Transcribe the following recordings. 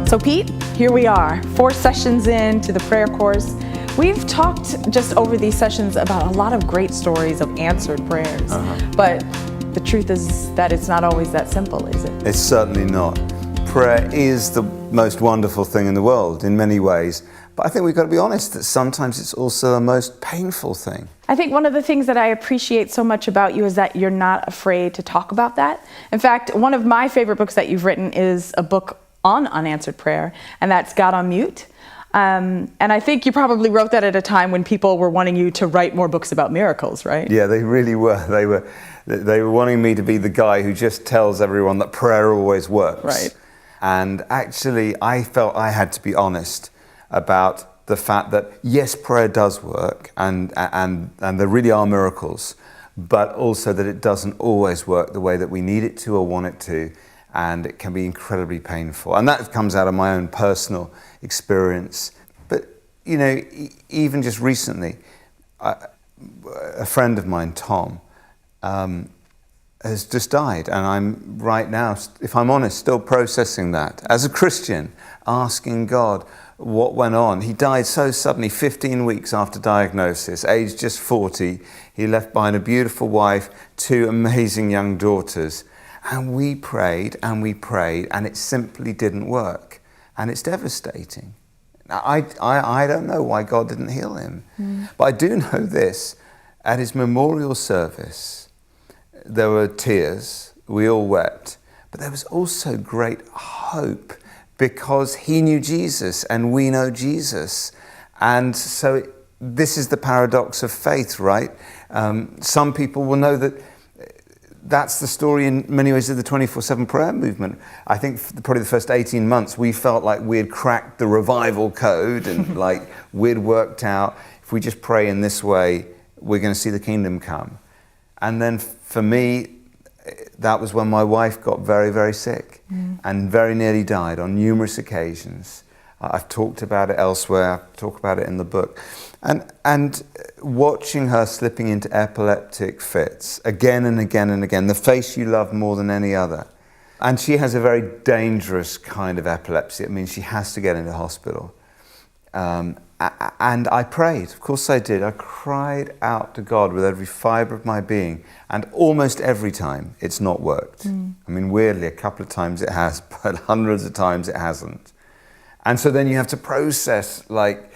So Pete, here we are, 4 sessions into the prayer course. We've talked just over these sessions about a lot of great stories of answered prayers, but the truth is that it's not always that simple, is it? It's certainly not. Prayer is the most wonderful thing in the world in many ways, but I think we've got to be honest that sometimes it's also the most painful thing. I think one of the things that I appreciate so much about you is that you're not afraid to talk about that. In fact, one of my favorite books that you've written is a book on unanswered prayer, and that's God on Mute. And I think you probably wrote that at a time when people were wanting you to write more books about miracles, right? Yeah, they really were. They were wanting me to be the guy who just tells everyone that prayer always works. Right. And actually, I felt I had to be honest about the fact that yes, prayer does work, and there really are miracles, but also that it doesn't always work the way that we need it to or want it to. And it can be incredibly painful. And that comes out of my own personal experience. But, you know, even just recently, a friend of mine, Tom, has just died. And I'm right now, if I'm honest, still processing that. As a Christian, asking God what went on. He died so suddenly, 15 weeks after diagnosis, aged just 40. He left behind a beautiful wife, 2 amazing young daughters. And we prayed, and it simply didn't work. And it's devastating. Now, I don't know why God didn't heal him. But I do know this. At his memorial service, there were tears. We all wept. But there was also great hope because he knew Jesus, and we know Jesus. And so this is the paradox of faith, right? Some people will know that that's the story in many ways of the 24/7 prayer movement. I think probably the first 18 months we felt like we had cracked the revival code and like we'd worked out if we just pray in this way, we're going to see the kingdom come. And then for me, that was when my wife got very, very sick and very nearly died on numerous occasions. I've talked about it elsewhere, I talk about it in the book. And watching her slipping into epileptic fits again and again and again, the face you love more than any other. And she has a very dangerous kind of epilepsy. It means she has to get into hospital. And I prayed, of course I did. I cried out to God with every fibre of my being. And almost every time it's not worked. I mean, weirdly, a couple of times it has, but hundreds of times it hasn't. And so then you have to process, like,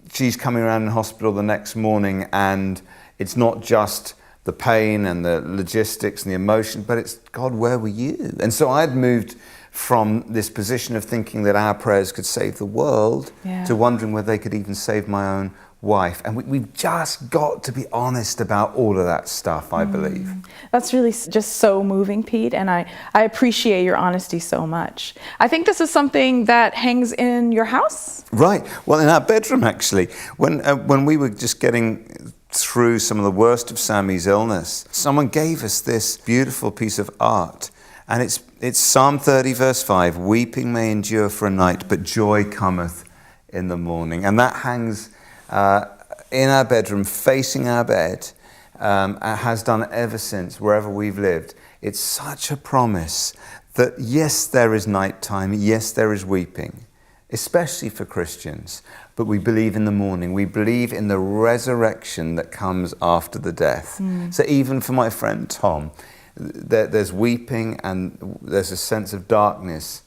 she's coming around in hospital the next morning and it's not just the pain and the logistics and the emotion, but it's, God, where were you? And so I'd moved from this position of thinking that our prayers could save the world to wondering whether they could even save my own wife. And we've just got to be honest about all of that stuff, I believe. That's really just so moving, Pete, and I appreciate your honesty so much. I think this is something that hangs in your house? Right. Well, in our bedroom, actually. When we were just getting through some of the worst of Sammy's illness, someone gave us this beautiful piece of art. And it's Psalm 30, verse 5, weeping may endure for a night, but joy cometh in the morning. And that hangs in our bedroom, facing our bed, has done ever since, wherever we've lived. It's such a promise that yes, there is nighttime, yes, there is weeping, especially for Christians, but we believe in the morning. We believe in the resurrection that comes after the death. So even for my friend Tom, there's weeping and there's a sense of darkness,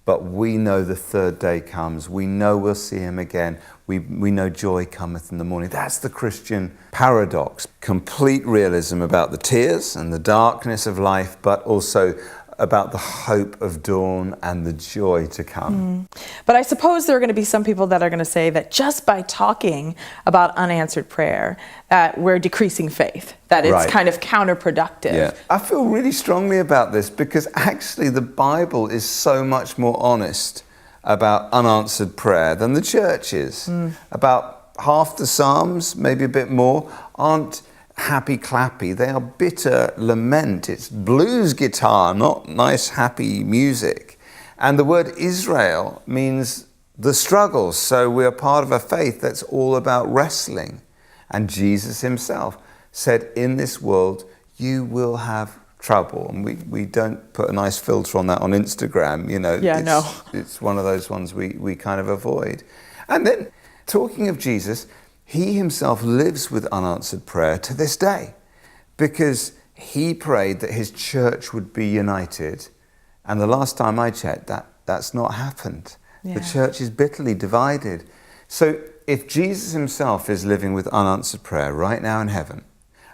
but we know the third day comes. We know we'll see him again. We know joy cometh in the morning. That's the Christian paradox. Complete realism about the tears and the darkness of life, but also about the hope of dawn and the joy to come. But I suppose there are going to be some people that are going to say that just by talking about unanswered prayer, that we're decreasing faith, that it's kind of counterproductive. Yeah. I feel really strongly about this because actually the Bible is so much more honest about unanswered prayer than the church is. About half the Psalms, maybe a bit more, aren't happy clappy. They are bitter lament. It's blues guitar, not nice happy music. And the word Israel means the struggles. So we are part of a faith that's all about wrestling. And Jesus himself said, in this world, you will have trouble. And we don't put a nice filter on that on Instagram, you know. Yeah, it's one of those ones we kind of avoid. And then, talking of Jesus, he himself lives with unanswered prayer to this day, because he prayed that his church would be united. And the last time I checked, that's not happened. Yeah. The church is bitterly divided. So if Jesus himself is living with unanswered prayer right now in heaven,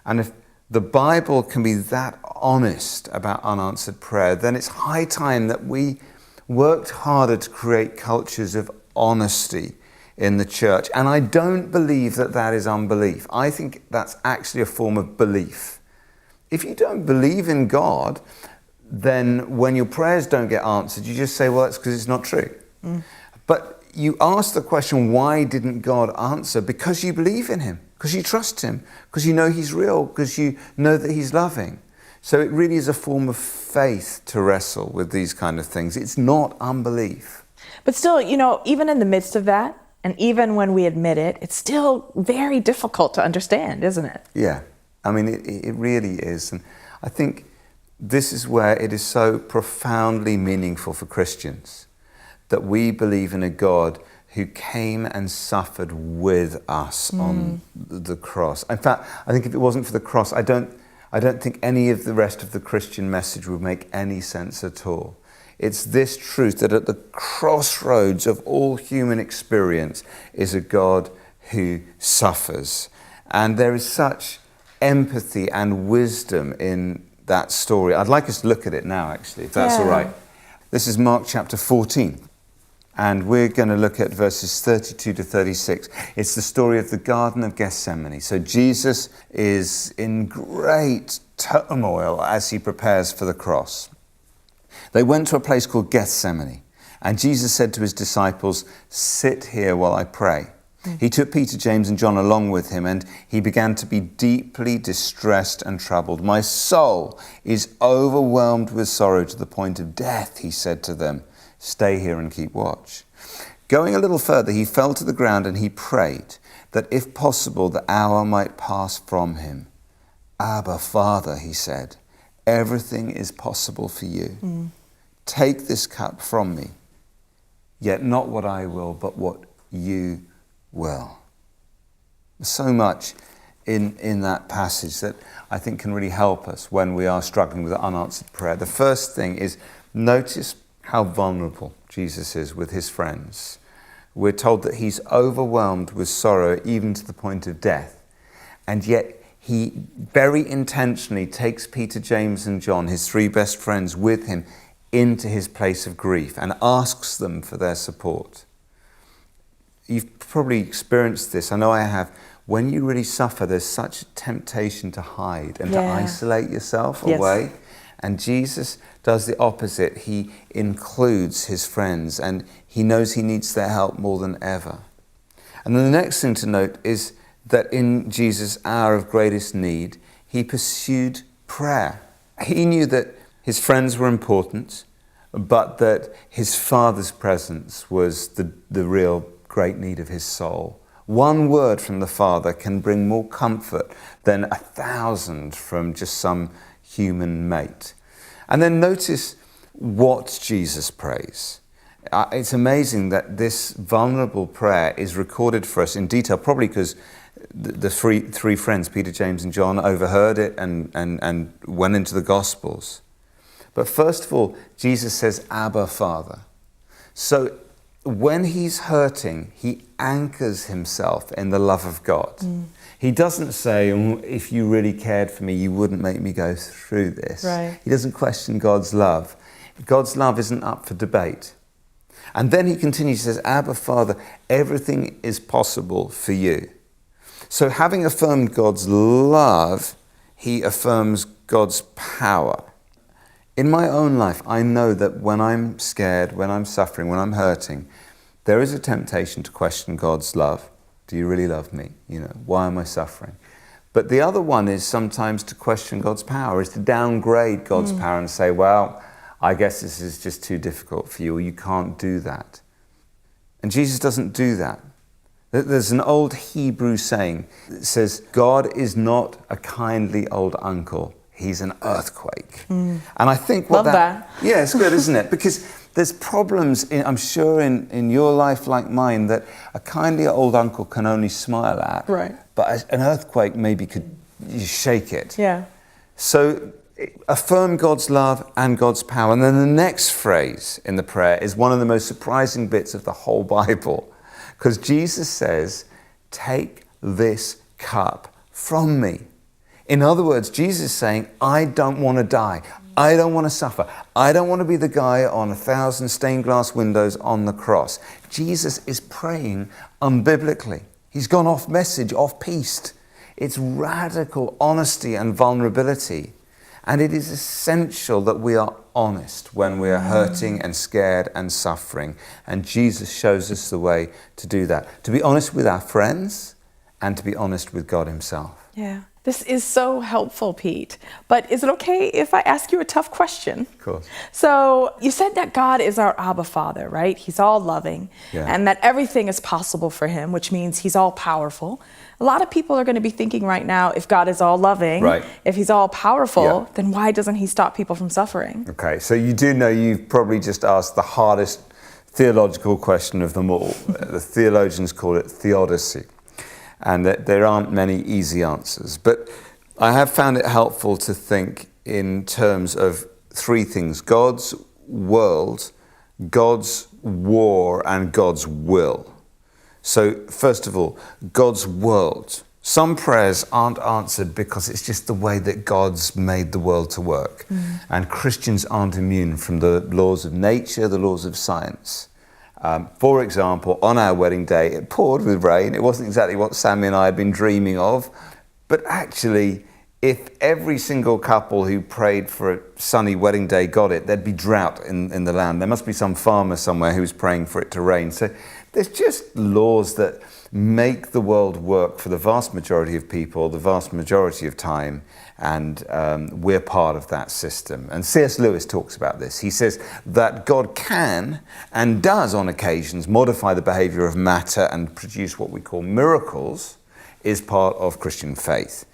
and if the Bible can be that honest about unanswered prayer, then it's high time that we worked harder to create cultures of honesty in the church. And I don't believe that is unbelief. I think that's actually a form of belief. If you don't believe in God, then when your prayers don't get answered, you just say, well, that's because it's not true. But you ask the question, why didn't God answer? Because you believe in him, because you trust him, because you know he's real, because you know that he's loving. So it really is a form of faith to wrestle with these kind of things. It's not unbelief. But still, even in the midst of that, and even when we admit it, it's still very difficult to understand, isn't it? Yeah, I mean, it really is. And I think this is where it is so profoundly meaningful for Christians that we believe in a God who came and suffered with us on the cross. In fact, I think if it wasn't for the cross, I don't think any of the rest of the Christian message would make any sense at all. It's this truth that at the crossroads of all human experience is a God who suffers. And there is such empathy and wisdom in that story. I'd like us to look at it now, actually, if that's all right. This is Mark chapter 14. And we're going to look at verses 32 to 36. It's the story of the Garden of Gethsemane. So Jesus is in great turmoil as he prepares for the cross. They went to a place called Gethsemane, and Jesus said to his disciples, "Sit here while I pray." He took Peter, James, and John along with him, and he began to be deeply distressed and troubled. "My soul is overwhelmed with sorrow to the point of death," he said to them. "Stay here and keep watch." Going a little further, he fell to the ground and he prayed that if possible the hour might pass from him. "Abba, Father," he said, "everything is possible for you. Take this cup from me, yet not what I will, but what you will." There's so much in that passage that I think can really help us when we are struggling with unanswered prayer. The first thing is, notice how vulnerable Jesus is with his friends. We're told that he's overwhelmed with sorrow even to the point of death. And yet he very intentionally takes Peter, James, and John, his three best friends, with him into his place of grief and asks them for their support. You've probably experienced this. I know I have. When you really suffer, there's such a temptation to hide and to isolate yourself away. And Jesus does the opposite. He includes his friends and he knows he needs their help more than ever. And then the next thing to note is that in Jesus' hour of greatest need, he pursued prayer. He knew that his friends were important, but that his Father's presence was the real great need of his soul. One word from the Father can bring more comfort than 1,000 from just some human mate. And then notice what Jesus prays. It's amazing that this vulnerable prayer is recorded for us in detail, probably because the three friends, Peter, James, and John, overheard it and went into the Gospels. But first of all, Jesus says, "Abba, Father." So when he's hurting, he anchors himself in the love of God. He doesn't say, "If you really cared for me, you wouldn't make me go through this." Right. He doesn't question God's love. God's love isn't up for debate. And then he continues, he says, "Abba, Father, everything is possible for you." So having affirmed God's love, he affirms God's power. In my own life, I know that when I'm scared, when I'm suffering, when I'm hurting, there is a temptation to question God's love. Do you really love me? Why am I suffering? But the other one is sometimes to question God's power, is to downgrade God's power and say, well, I guess this is just too difficult for you, or you can't do that. And Jesus doesn't do that. There's an old Hebrew saying that says, God is not a kindly old uncle, he's an earthquake. And I think Love that. Yeah, it's good, isn't it? Because there's problems, I'm sure, in your life like mine, that a kindly old uncle can only smile at. Right. But an earthquake maybe could shake it. Yeah. So affirm God's love and God's power. And then the next phrase in the prayer is one of the most surprising bits of the whole Bible. Because Jesus says, take this cup from me. In other words, Jesus is saying, I don't want to die. I don't want to suffer. I don't want to be the guy on 1,000 stained glass windows on the cross. Jesus is praying unbiblically. He's gone off message, off piste. It's radical honesty and vulnerability. And it is essential that we are honest when we are hurting and scared and suffering. And Jesus shows us the way to do that. To be honest with our friends and to be honest with God himself. Yeah. This is so helpful, Pete. But is it okay if I ask you a tough question? Of course. So you said that God is our Abba Father, right? He's all loving, and that everything is possible for him, which means he's all powerful. A lot of people are going to be thinking right now, if God is all loving, if he's all powerful, then why doesn't he stop people from suffering? Okay, so you do know you've probably just asked the hardest theological question of them all. The theologians call it theodicy. And that there aren't many easy answers. But I have found it helpful to think in terms of three things: God's world, God's war, and God's will. So first of all, God's world. Some prayers aren't answered because it's just the way that God's made the world to work. And Christians aren't immune from the laws of nature, the laws of science. For example, on our wedding day, it poured with rain. It wasn't exactly what Sammy and I had been dreaming of. But actually, if every single couple who prayed for a sunny wedding day got it, there'd be drought in the land. There must be some farmer somewhere who's praying for it to rain. So there's just laws that make the world work for the vast majority of people, the vast majority of time, and we're part of that system. And C.S. Lewis talks about this. He says that God can and does on occasions modify the behavior of matter and produce what we call miracles is part of Christian faith.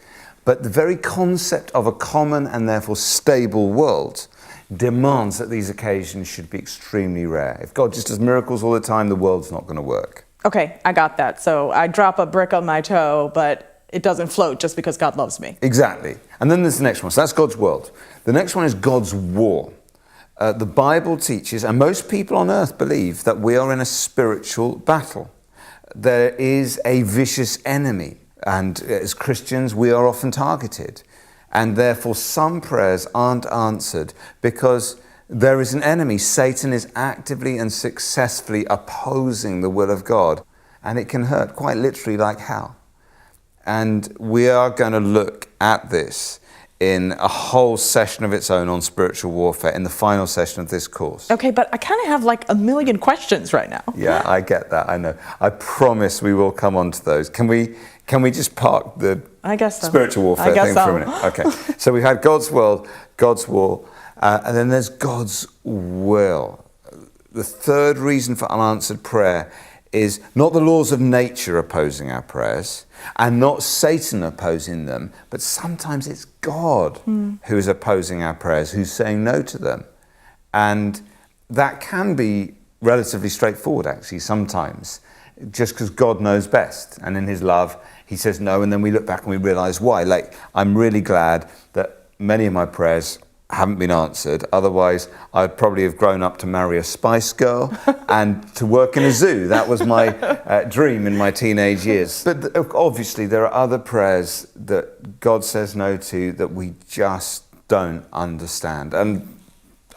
But the very concept of a common and therefore stable world demands that these occasions should be extremely rare. If God just does miracles all the time, the world's not going to work. Okay, I got that. So I drop a brick on my toe, but it doesn't float just because God loves me. Exactly. And then there's the next one. So that's God's world. The next one is God's war. The Bible teaches, and most people on earth believe, that we are in a spiritual battle. There is a vicious enemy, and as Christians, we are often targeted. And therefore, some prayers aren't answered because there is an enemy. Satan is actively and successfully opposing the will of God. And it can hurt quite literally like hell. And we are going to look at this in a whole session of its own on spiritual warfare in the final session of this course. Okay, but I kind of have like a million questions right now. Yeah, I get that. I know. I promise we will come on to those. Can we just park the spiritual warfare thing for a minute? Okay. So we had God's world, God's war, and then there's God's will. The third reason for unanswered prayer is not the laws of nature opposing our prayers and not Satan opposing them, but sometimes it's God who is opposing our prayers, who's saying no to them. And that can be relatively straightforward, actually, sometimes, just because God knows best. And in his love, he says no, and then we look back and we realize why. Like, I'm really glad that many of my prayers haven't been answered. Otherwise, I'd probably have grown up to marry a Spice Girl and to work in a zoo. That was my dream in my teenage years. But obviously, there are other prayers that God says no to that we just don't understand. And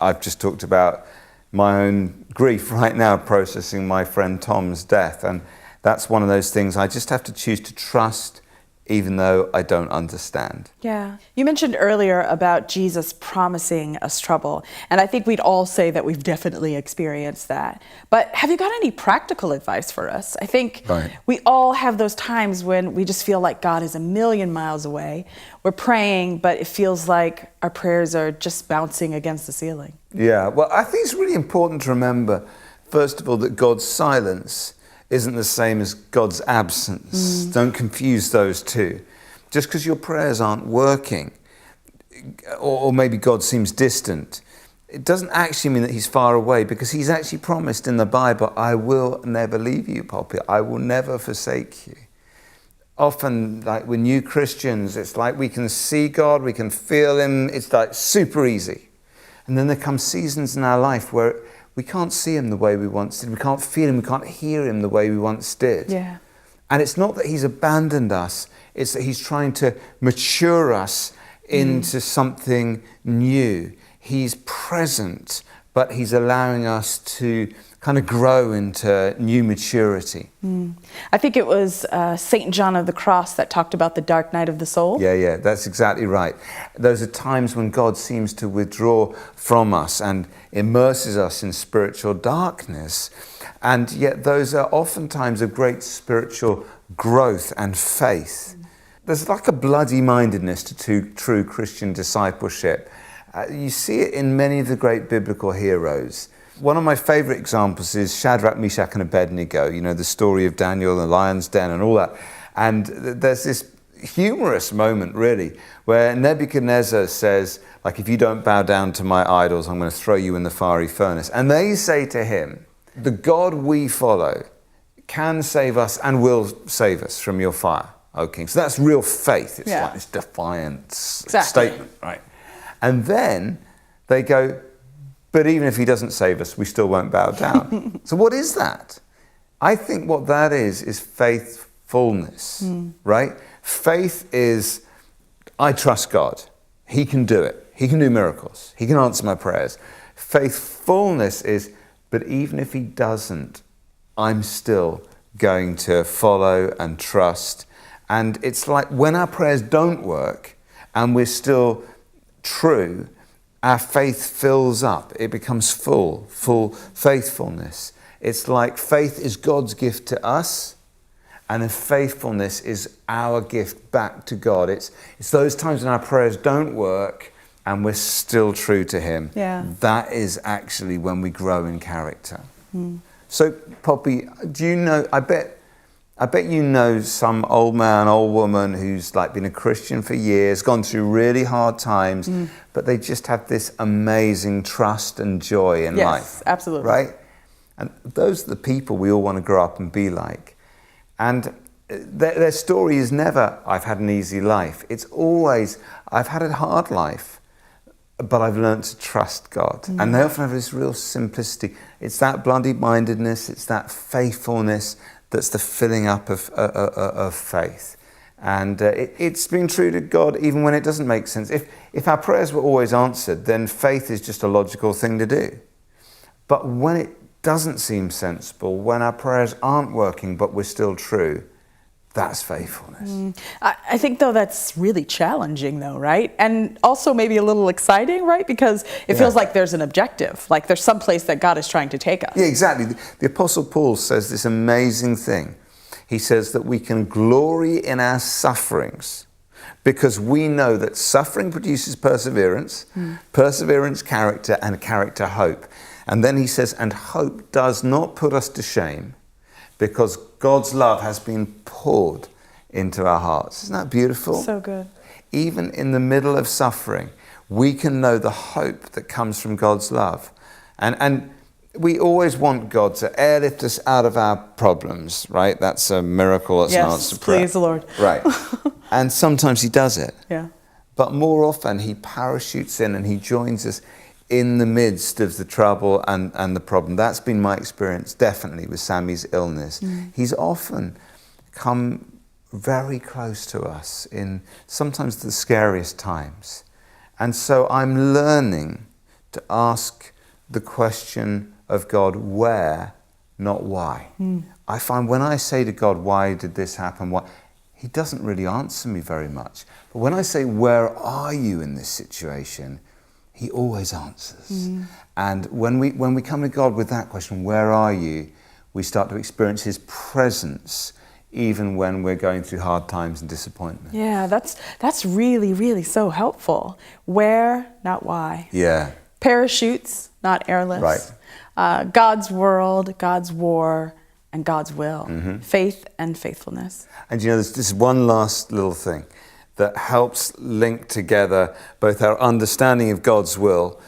I've just talked about my own grief right now, processing my friend Tom's death. And that's one of those things I just have to choose to trust even though I don't understand. Yeah. You mentioned earlier about Jesus promising us trouble, and I think we'd all say that we've definitely experienced that. But have you got any practical advice for us? I think we all have those times when we just feel like God is a million miles away. We're praying, but it feels like our prayers are just bouncing against the ceiling. Yeah, well, I think it's really important to remember, first of all, that God's silence isn't the same as God's absence. Don't confuse those two. Just because your prayers aren't working, or maybe God seems distant, it doesn't actually mean that he's far away, because he's actually promised in the Bible, I will never leave you, Poppy. I will never forsake you. Often, like with new Christians, it's like we can see God, we can feel him, it's like super easy. And then there come seasons in our life where we can't see him the way we once did. We can't feel him, we can't hear him the way we once did. Yeah. And it's not that he's abandoned us, it's that he's trying to mature us into something new. He's present, but he's allowing us to kind of grow into new maturity. I think it was St. John of the Cross that talked about the dark night of the soul. Yeah, that's exactly right. Those are times when God seems to withdraw from us and immerses us in spiritual darkness. And yet those are often times of great spiritual growth and faith. There's like a bloody-mindedness to true Christian discipleship. You see it in many of the great biblical heroes. One of my favorite examples is Shadrach, Meshach, and Abednego, you know, the story of Daniel and the lion's den and all that. And there's this humorous moment, really, where Nebuchadnezzar says, like, if you don't bow down to my idols, I'm going to throw you in the fiery furnace. And they say to him, the God we follow can save us and will save us from your fire, O king. So that's real faith. It's like this defiant statement, right? And then they go, but even if he doesn't save us, we still won't bow down. So what is that? I think what that is faithfulness, right? Faith is, I trust God. He can do it. He can do miracles. He can answer my prayers. Faithfulness is, but even if he doesn't, I'm still going to follow and trust. And it's like when our prayers don't work and we're still true, our faith fills up. It becomes full faithfulness. It's like faith is God's gift to us, and faithfulness is our gift back to God. It's those times when our prayers don't work and we're still true to him. Yeah. That is actually when we grow in character. So, Poppy, do you know, I bet you know some old man, old woman who's like been a Christian for years, gone through really hard times, but they just have this amazing trust and joy in life. Yes, absolutely. Right? And those are the people we all want to grow up and be like. And their story is never, I've had an easy life. It's always, I've had a hard life, but I've learned to trust God. And they often have this real simplicity. It's that bloody-mindedness, it's that faithfulness, that's the filling up of faith. And it's been true to God even when it doesn't make sense. If our prayers were always answered, then faith is just a logical thing to do. But when it doesn't seem sensible, when our prayers aren't working but we're still true, that's faithfulness. I think, though, that's really challenging, though, right? And also maybe a little exciting, right? Because it feels like there's an objective, like there's some place that God is trying to take us. Yeah, exactly. The Apostle Paul says this amazing thing. He says that we can glory in our sufferings because we know that suffering produces perseverance, perseverance, character, and character, hope. And then he says, and hope does not put us to shame, because God's love has been poured into our hearts. Isn't that beautiful? So good. Even in the middle of suffering, we can know the hope that comes from God's love. And we always want God to airlift us out of our problems, right? That's a miracle, that's an answer to prayer. Yes, please, Lord. Right. And sometimes he does it. Yeah. But more often he parachutes in and he joins us in the midst of the trouble and the problem. That's been my experience, definitely, with Sammy's illness. He's often come very close to us in sometimes the scariest times. And so I'm learning to ask the question of God, where, not why. I find when I say to God, why did this happen? Why? he doesn't really answer me very much. But when I say, where are you in this situation? He always answers. And when we come to God with that question, where are you? We start to experience his presence even when we're going through hard times and disappointment. Yeah, that's really, really so helpful. Where, not why. Yeah. Parachutes, not airlifts. Right. God's world, God's war, and God's will. Faith and faithfulness. And you know, there's just one last little thing that helps link together both our understanding of God's will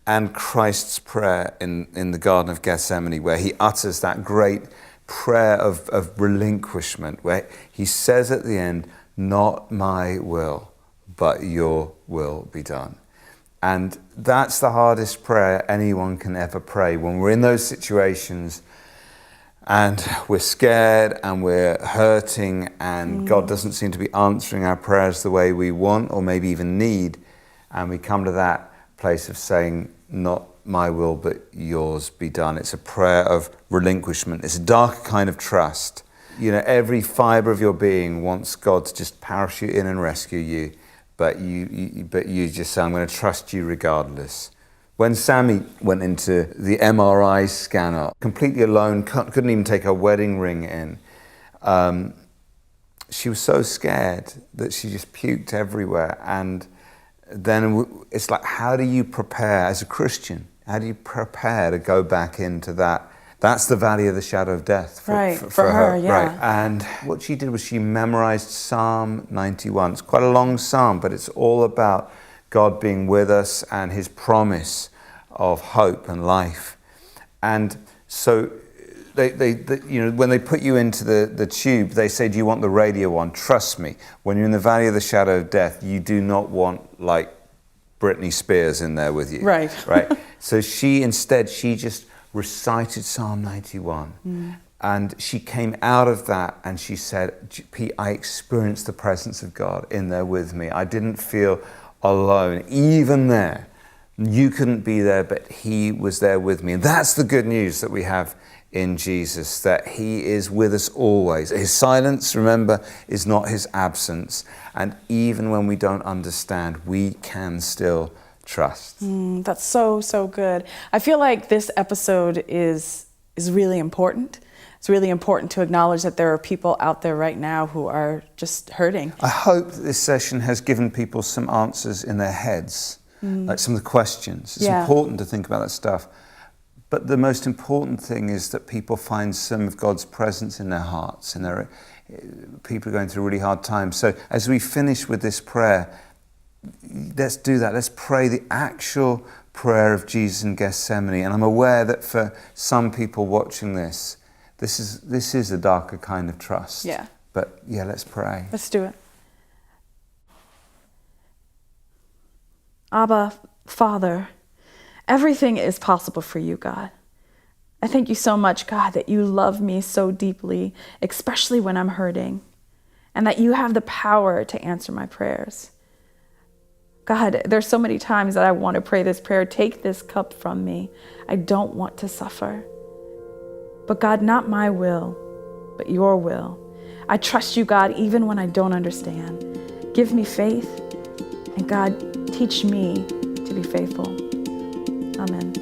and Christ's prayer in the Garden of Gethsemane, where he utters that great prayer of relinquishment, where he says at the end, not my will, but your will be done. And that's the hardest prayer anyone can ever pray. When we're in those situations and we're scared and we're hurting and God doesn't seem to be answering our prayers the way we want or maybe even need, and we come to that place of saying, not my will, but yours be done. It's a prayer of relinquishment. It's a dark kind of trust. You know, every fiber of your being wants God to just parachute in and rescue you, but you just say, I'm going to trust you regardless. When Sammy went into the MRI scanner, completely alone, couldn't even take her wedding ring in, she was so scared that she just puked everywhere. And then it's like, how do you prepare as a Christian? How do you prepare to go back into that? That's the valley of the shadow of death for her. Yeah. Right. And what she did was she memorized Psalm 91. It's quite a long psalm, but it's all about God being with us and his promise of hope and life. And so they you know, when they put you into the tube, they say, do you want the radio on? Trust me, when you're in the valley of the shadow of death, you do not want like Britney Spears in there with you. Right. Right. So she just recited Psalm 91. And she came out of that and she said, Pete, I experienced the presence of God in there with me. I didn't feel alone. Even there, you couldn't be there, but he was there with me. And that's the good news that we have in Jesus, that he is with us always. His silence, remember, is not his absence. And even when we don't understand, we can still trust. That's so, so good. I feel like this episode is really important. It's really important to acknowledge that there are people out there right now who are just hurting. I hope that this session has given people some answers in their heads, like some of the questions. It's important to think about that stuff. But the most important thing is that people find some of God's presence in their hearts, and people are going through really hard times. So as we finish with this prayer, let's do that. Let's pray the actual prayer of Jesus in Gethsemane. And I'm aware that for some people watching this is a darker kind of trust. Yeah. But yeah, let's pray. Let's do it. Abba, Father, everything is possible for you, God. I thank you so much, God, that you love me so deeply, especially when I'm hurting, and that you have the power to answer my prayers. God, there's so many times that I want to pray this prayer, take this cup from me. I don't want to suffer. But God, not my will, but your will. I trust you, God, even when I don't understand. Give me faith, and God, teach me to be faithful. Amen.